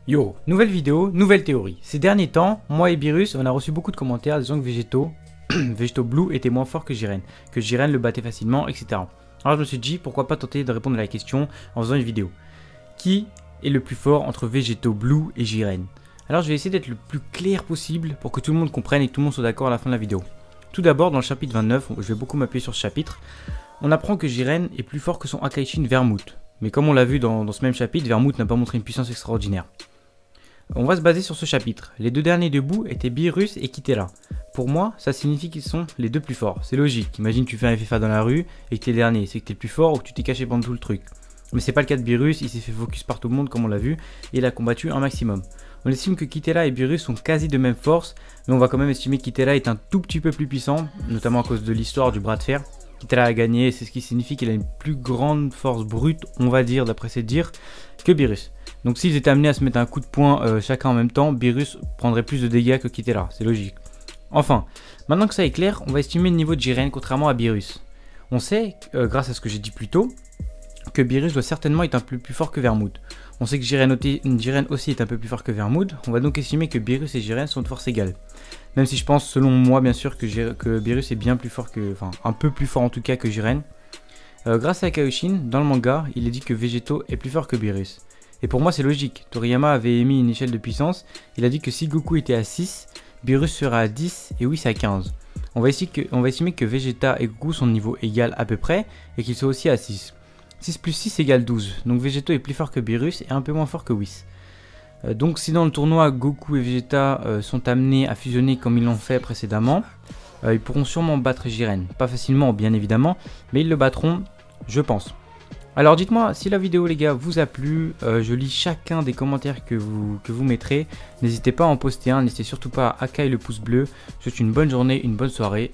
Yo, nouvelle vidéo, nouvelle théorie. Ces derniers temps, moi et Beerus, on a reçu beaucoup de commentaires disant que Végéto, Végéto Blue était moins fort que Jiren le battait facilement, etc. Alors je me suis dit, pourquoi pas tenter de répondre à la question en faisant une vidéo. Qui est le plus fort entre Végéto Blue et Jiren? Alors je vais essayer d'être le plus clair possible pour que tout le monde comprenne et que tout le monde soit d'accord à la fin de la vidéo. Tout d'abord, dans le chapitre 29, je vais beaucoup m'appuyer sur ce chapitre, on apprend que Jiren est plus fort que son Akaishin Vermouth. Mais comme on l'a vu dans ce même chapitre, Vermouth n'a pas montré une puissance extraordinaire. On va se baser sur ce chapitre. Les deux derniers debout étaient Beerus et Kitela. Pour moi, ça signifie qu'ils sont les deux plus forts. C'est logique. Imagine tu fais un FFA dans la rue et que t'es le dernier. C'est que t'es le plus fort ou que tu t'es caché pendant tout le truc. Mais c'est pas le cas de Beerus, il s'est fait focus par tout le monde comme on l'a vu et il a combattu un maximum. On estime que Kitela et Beerus sont quasi de même force, mais on va quand même estimer que Kitela est un tout petit peu plus puissant, notamment à cause de l'histoire du bras de fer. Kitela a gagné, c'est ce qui signifie qu'il a une plus grande force brute, on va dire, d'après ses dires, que Beerus. Donc s'ils étaient amenés à se mettre un coup de poing chacun en même temps, Beerus prendrait plus de dégâts que Kitela, c'est logique. Enfin, maintenant que ça est clair, on va estimer le niveau de Jiren contrairement à Beerus. On sait, grâce à ce que j'ai dit plus tôt, que Beerus doit certainement être un peu plus fort que Vermouth. On sait que Jiren aussi est un peu plus fort que Vermouth, on va donc estimer que Beerus et Jiren sont de force égale. Même si je pense, selon moi bien sûr, que Beerus est bien plus fort que, enfin un peu plus fort en tout cas que Jiren. Grâce à Kaioshin, dans le manga, il est dit que Végéto est plus fort que Beerus. Et pour moi c'est logique, Toriyama avait émis une échelle de puissance, il a dit que si Goku était à 6, Beerus sera à 10 et Whis à 15. On va estimer que Vegeta et Goku sont de niveau égal à peu près, et qu'ils sont aussi à 6. 6 plus 6 égale 12, donc Végéto est plus fort que Beerus et un peu moins fort que Whis. Donc si dans le tournoi Goku et Vegeta sont amenés à fusionner comme ils l'ont fait précédemment, ils pourront sûrement battre Jiren. Pas facilement bien évidemment, mais ils le battront, je pense. Alors dites-moi si la vidéo les gars vous a plu, je lis chacun des commentaires que vous mettrez. N'hésitez pas à en poster un, n'hésitez surtout pas à caler le pouce bleu. Je vous souhaite une bonne journée, une bonne soirée.